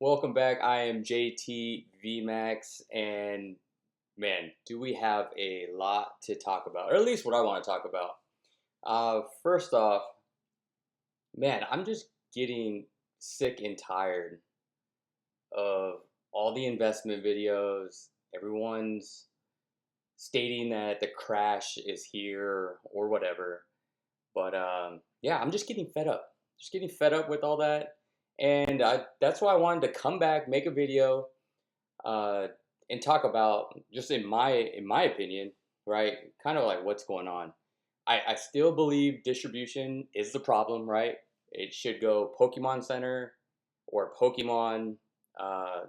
Welcome back. I am JT VMAX, and man, do we have a lot to talk about, or at least what I want to talk about. First off, man, I'm just getting sick and tired of all the investment videos. Everyone's stating that the crash is here or whatever. But yeah, I'm just getting fed up. Just getting fed up with all that, and that's why I wanted to come back, make a video, uh, and talk about just in my opinion, right? Kind of like what's going on. I still believe distribution is the problem, right? It should go Pokemon Center or Pokemon, uh,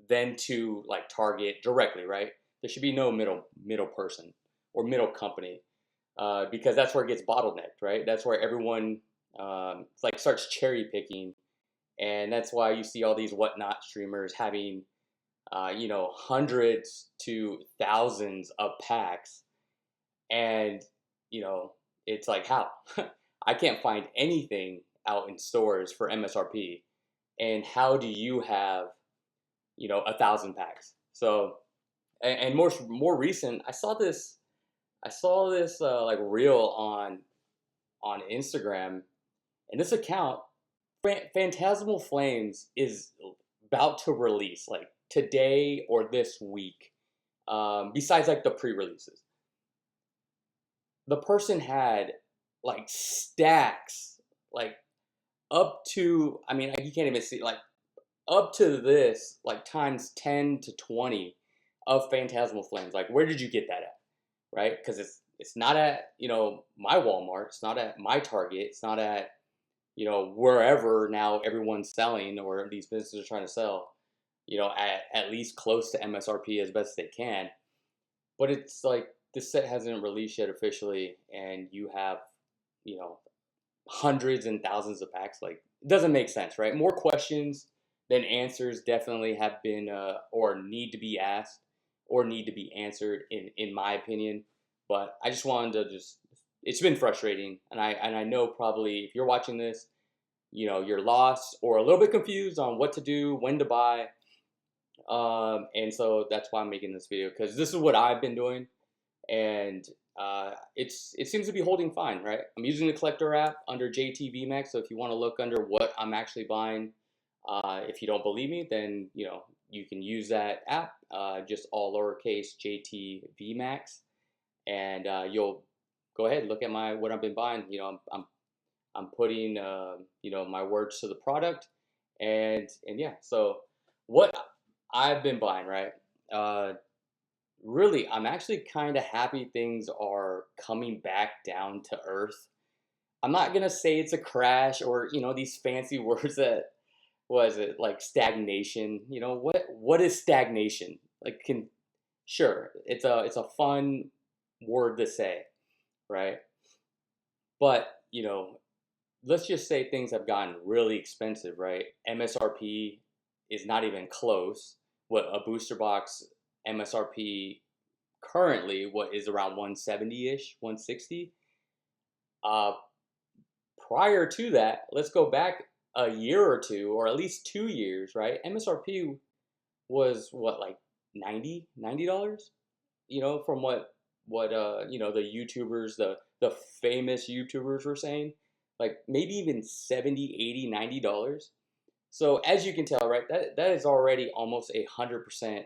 then to like Target directly, right? There should be no middle person or middle company, because that's where it gets bottlenecked, right? That's where everyone like starts cherry picking, and that's why you see all these whatnot streamers having hundreds to thousands of packs, and you know, it's like how I can't find anything out in stores for MSRP, and how do you have 1,000 packs? So, and more recent, I saw this like reel on Instagram, and this account, Phantasmal Flames, is about to release like today or this week. Besides like the pre-releases, the person had like stacks, like up to, I mean, you can't even see, like up to this, like times 10 to 20 of Phantasmal Flames. Like, where did you get that at? Right? Because it's not at my Walmart, it's not at my Target, it's not at wherever now everyone's selling or these businesses are trying to sell, at least close to MSRP as best they can. But it's like this set hasn't released yet officially, and you have you know hundreds and thousands of packs. Like, it doesn't make sense, right? More questions than answers definitely have been, or need to be asked, or need to be answered in my opinion. But I just wanted to just, it's been frustrating, and I know probably if you're watching this, you're lost or a little bit confused on what to do, when to buy. And so that's why I'm making this video, because this is what I've been doing, and it seems to be holding fine, right? I'm using the collector app under JT Max, so if you want to look under what I'm actually buying, if you don't believe me, then you can use that app, just all lowercase JT Max, and you'll go ahead and look at what I've been buying. I'm putting my words to the product, and yeah. So what I've been buying, right? Really, I'm actually kind of happy things are coming back down to earth. I'm not gonna say it's a crash or these fancy words that, was it like stagnation? What is stagnation? Like, can sure, it's a fun word to say, right? But let's just say things have gotten really expensive, right? MSRP is not even close. What a booster box MSRP currently, what is around 170-ish, 160. Uh, Prior to that, let's go back a year or two, or at least 2 years, right? MSRP was what, like 90 dollars, from what the YouTubers, the famous YouTubers were saying, like maybe even 70, 80, $90. So as you can tell, right, that is already almost 100%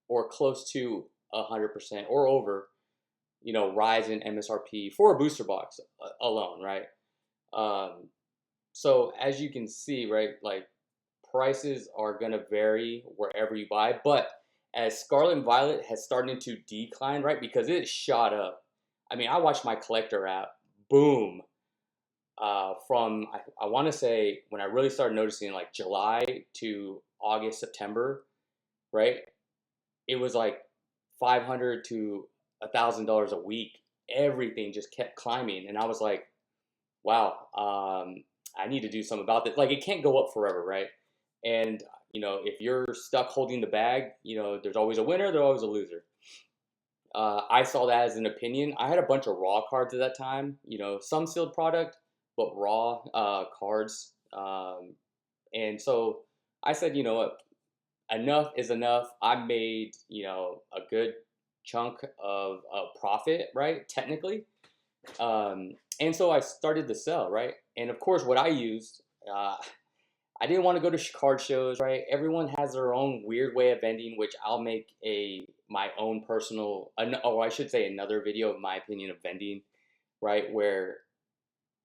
or close to 100% or over, rise in MSRP for a booster box alone, right? Um, so as you can see, right, like prices are gonna vary wherever you buy, but as Scarlet and Violet has started to decline, right, because it shot up. I mean, I watched my collector app boom, from I want to say when I really started noticing, like July to August, September, right? It was like 500 to $1,000 a week. Everything just kept climbing, and I was like, wow, I need to do something about this. Like, it can't go up forever, right? And if you're stuck holding the bag, there's always a winner, there's always a loser. I saw that as an opinion. I had a bunch of raw cards at that time, some sealed product, but raw cards. And so I said, you know what, enough is enough. I made, you know, a good chunk of profit, right? Technically. And so I started to sell, right? And of course, what I used, uh, I didn't want to go to card shows, right? Everyone has their own weird way of vending, which I'll make my own personal, or I should say, another video of my opinion of vending, right? Where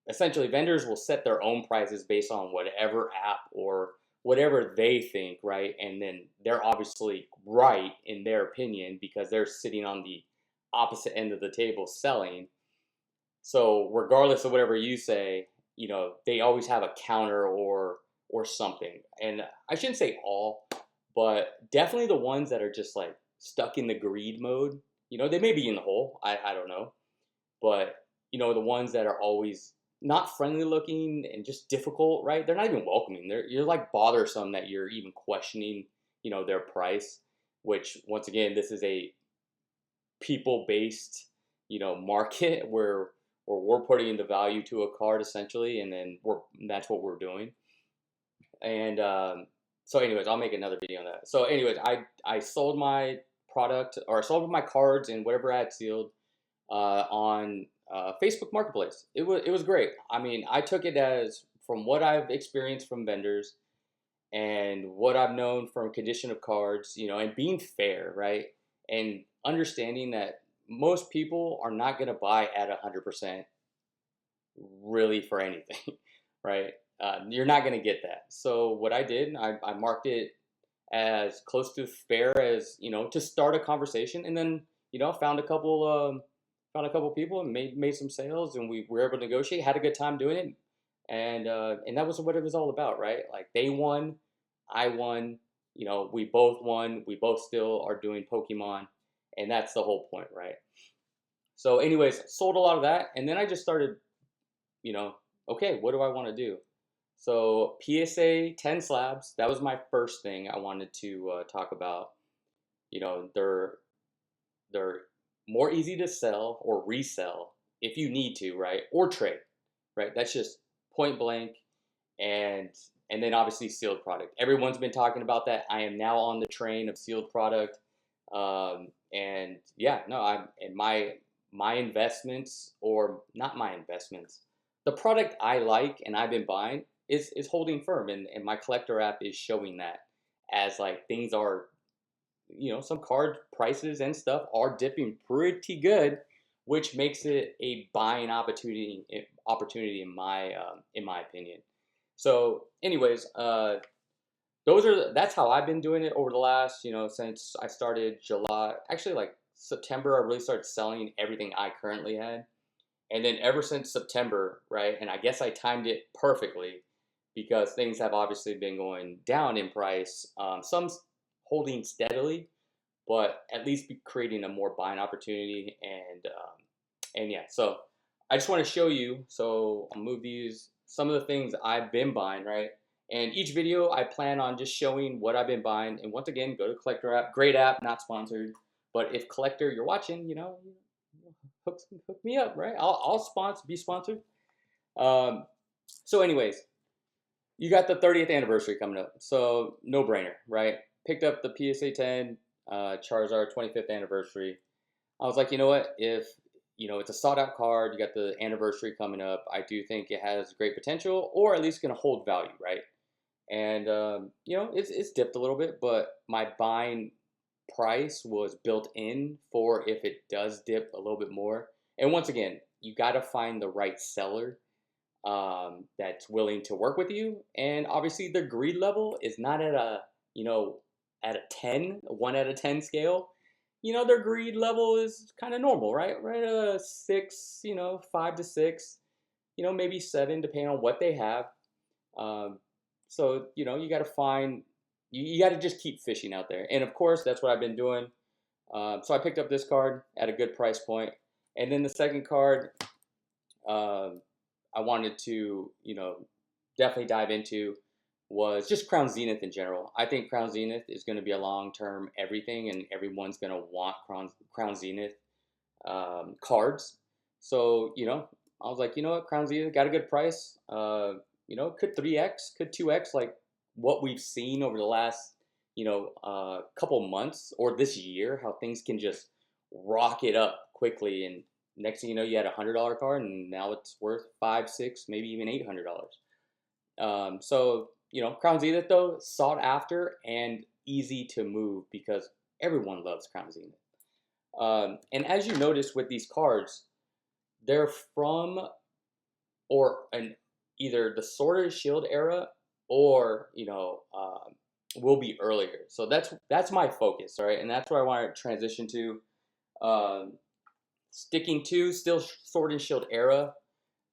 essentially vendors will set their own prices based on whatever app or whatever they think, right? And then they're obviously right in their opinion because they're sitting on the opposite end of the table selling. So regardless of whatever you say, you know, they always have a counter or something. And I shouldn't say all, but definitely the ones that are just like stuck in the greed mode. You know, they may be in the hole. I don't know. But you know, the ones that are always not friendly looking and just difficult, right? They're not even welcoming. You're like bothersome that you're even questioning, you know, their price, which once again, this is a people based, you know, market where we're putting the value to a card essentially, and then that's what we're doing. And so, anyways, I'll make another video on that. So, anyways, I sold my product, or I sold my cards and whatever I had sealed on Facebook Marketplace. It was great. I mean, I took it as from what I've experienced from vendors and what I've known from condition of cards, you know, and being fair, right? And understanding that most people are not going to buy at 100% really for anything, right? You're not going to get that. So what I did, I marked it as close to fair as, you know, to start a conversation, and then, you know, found a couple people and made some sales, and we were able to negotiate, had a good time doing it. And that was what it was all about, right? Like they won, I won, you know, we both won, we both still are doing Pokemon, and that's the whole point, right? So anyways, sold a lot of that, and then I just started, you know, okay, what do I want to do? So PSA 10 slabs, that was my first thing I wanted to talk about. You know, they're more easy to sell or resell if you need to, right? Or trade, right? That's just point blank. And and then obviously sealed product. Everyone's been talking about that. I am now on the train of sealed product. And yeah, no, I'm and my investments, or not my investments, the product I like and I've been buying is holding firm, and my collector app is showing that as like things are, you know, some card prices and stuff are dipping pretty good, which makes it a buying opportunity in my opinion. So, anyways, that's how I've been doing it over the last, you know, since I started July, actually like September. I really started selling everything I currently had, and then ever since September, right? And I guess I timed it perfectly because things have obviously been going down in price. Some holding steadily, but at least be creating a more buying opportunity. And yeah, so I just want to show you. So I'll move these, some of the things I've been buying, right? And each video I plan on just showing what I've been buying. And once again, go to Collector app, great app, not sponsored. But if Collector you're watching, you know, hook me up, right? I'll be sponsored. Um, so anyways, you got the 30th anniversary coming up, so no brainer, right? Picked up the PSA 10 Charizard 25th anniversary. I was like, you know what? If you know it's a sought out card, you got the anniversary coming up. I do think it has great potential, or at least going to hold value, right? And you know, it's dipped a little bit, but my buying price was built in for if it does dip a little bit more. And once again, you got to find the right seller that's willing to work with you. And obviously, the greed level is not at a, you know, at a 10, a 1 out of 10 scale. You know, their greed level is kind of normal, right? Right at a 6, you know, 5 to 6, you know, maybe 7, depending on what they have. Um, so, you know, you got to find, you got to just keep fishing out there. And of course, that's what I've been doing. So I picked up this card at a good price point. And then the second card, um, I wanted to, you know, definitely dive into was just Crown Zenith in general. I think Crown Zenith is going to be a long-term everything, and everyone's going to want Crown Zenith cards. So, you know, I was like, you know what, Crown Zenith got a good price. You know, could 3x, could 2x, like what we've seen over the last, couple months or this year, how things can just rocket up quickly, and next thing you know, you had $100 car, and now it's worth five, six, maybe even $800. So Crown Zenith though, sought after and easy to move because everyone loves Crown Zenith. And as you notice with these cards, they're from or an either the Sword and Shield era or will be earlier. So that's my focus, all right, and that's where I want to transition to. Um, Sticking to still Sword and Shield era,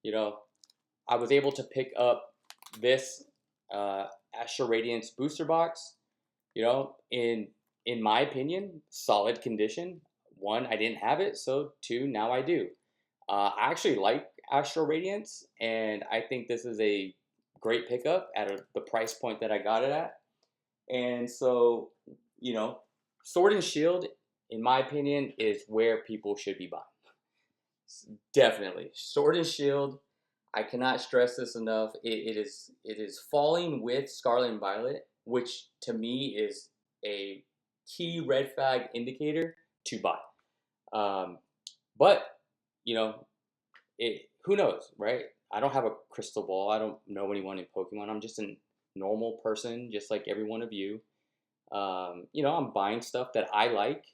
I was able to pick up this Astro Radiance booster box, in my opinion, solid condition. One, I didn't have it, so two, now I do. I actually like Astro Radiance, and I think this is a great pickup at the price point that I got it at. And so, Sword and Shield, in my opinion, is where people should be buying. Definitely, Sword and Shield. I cannot stress this enough. It is falling with Scarlet and Violet, which to me is a key red flag indicator to buy. But who knows, right? I don't have a crystal ball. I don't know anyone in Pokemon. I'm just a normal person, just like every one of you. I'm buying stuff that I like,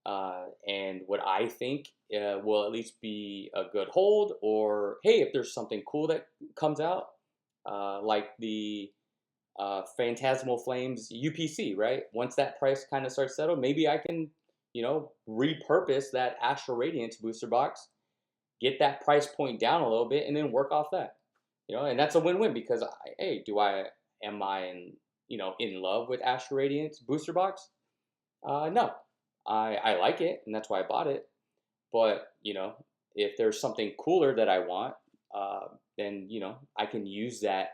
and what I think will at least be a good hold, or hey, if there's something cool that comes out, like the Phantasmal Flames UPC, right? Once that price kind of starts settled, maybe I can, repurpose that Astral Radiance booster box, get that price point down a little bit, and then work off that. And that's a win-win because am I in love with Astral Radiance booster box? No, I like it, and that's why I bought it. But if there's something cooler that I want, then I can use that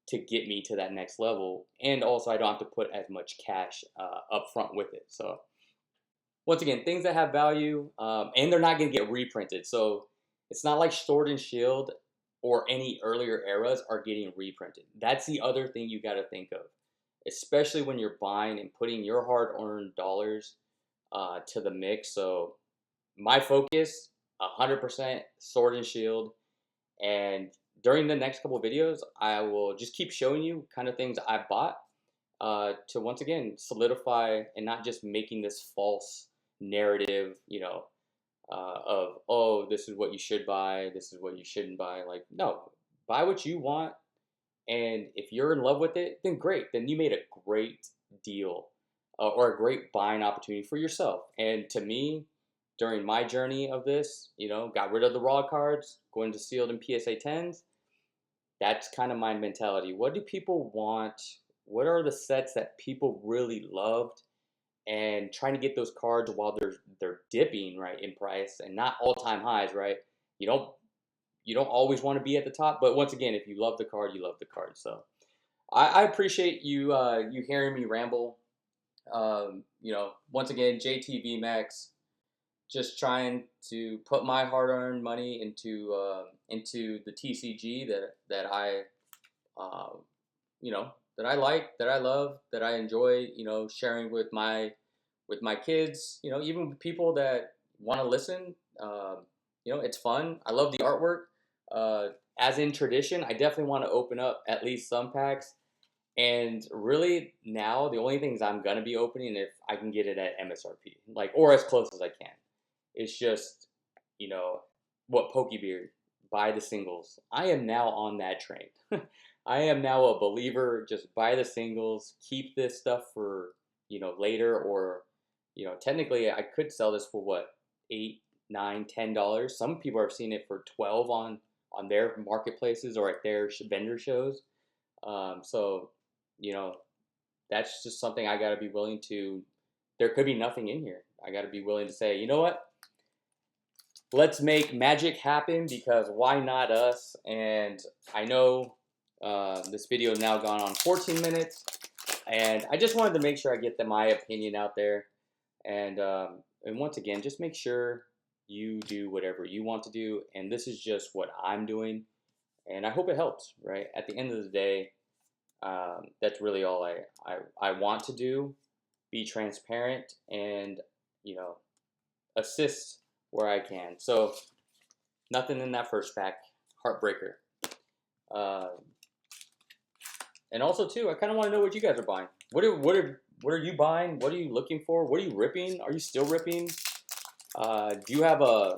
to get me to that next level, and also I don't have to put as much cash up front with it. So once again, things that have value, and they're not going to get reprinted. So it's not like Sword and Shield or any earlier eras are getting reprinted. That's the other thing you got to think of, especially when you're buying and putting your hard-earned dollars to the mix. So my focus, 100% Sword and Shield, and during the next couple of videos, I will just keep showing you kind of things I bought to once again solidify and not just making this false narrative, of, oh, this is what you should buy, this is what you shouldn't buy. Like, no, buy what you want, and if you're in love with it, then great. Then you made a great deal or a great buying opportunity for yourself. And to me, during my journey of this, got rid of the raw cards, going to sealed and PSA 10s. That's kind of my mentality. What do people want? What are the sets that people really loved? And trying to get those cards while they're dipping, right, in price, and not all-time highs, right? You don't always want to be at the top, but once again, if you love the card, you love the card. So I appreciate you hearing me ramble. Once again, JTV Max, just trying to put my hard-earned money into the TCG that I that I like, that I love, that I enjoy, sharing with my kids, even people that want to listen. It's fun. I love the artwork. As in tradition, I definitely want to open up at least some packs. And really now, the only things I'm going to be opening if I can get it at MSRP, or as close as I can. It's just, what Pokebeard, buy the singles. I am now on that train. I am now a believer. Just buy the singles. Keep this stuff for later, or technically I could sell this for what, $8, $9, $10. Some people are seeing it for 12 on their marketplaces or at their vendor shows. So that's just something I got to be willing to. There could be nothing in here. I got to be willing to say, you know what? Let's make magic happen, because why not us? And I know this video has now gone on 14 minutes, and I just wanted to make sure I get my opinion out there. And once again, just make sure you do whatever you want to do. And this is just what I'm doing, and I hope it helps. Right at the end of the day, That's really all I want to do. Be transparent and, you know, assist where I can. So nothing in that first pack. Heartbreaker. Uh, and also too, I kind of want to know what you guys are buying. What are you buying? What are you looking for? What are you ripping? Are you still ripping? Do you have a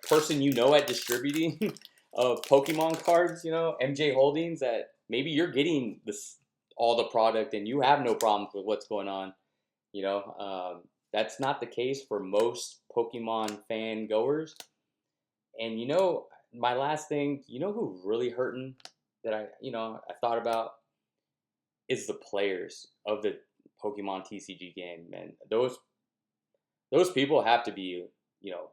person you know at distributing of Pokemon cards? You know, MJ Holdings, that maybe you're getting this all the product and you have no problems with what's going on. You know, that's not the case for most Pokemon fan goers. And you know, my last thing, you know who really hurting that I thought about is the players of the Pokemon TCG game, man. Those people have to be, you know,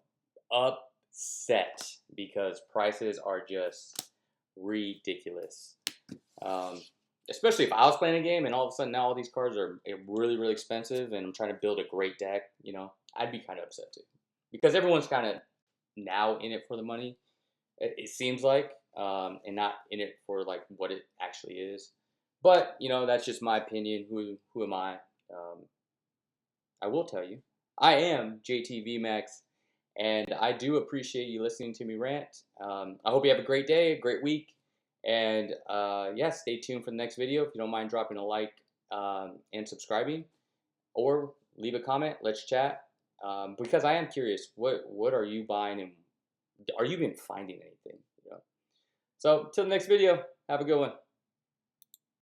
upset because prices are just ridiculous. Um, Especially if I was playing a game and all of a sudden now all these cards are really, really expensive and I'm trying to build a great deck, you know, I'd be kind of upset too. Because everyone's kind of now in it for the money, it seems like, and not in it for like what it actually is. But, you know, that's just my opinion. Who am I? I will tell you, I am JTV Max, and I do appreciate you listening to me rant. I hope you have a great day, a great week, and yeah, stay tuned for the next video. If you don't mind dropping a like and subscribing, or leave a comment. Let's chat, because I am curious. What are you buying, and are you even finding anything? You know? So, till the next video, have a good one.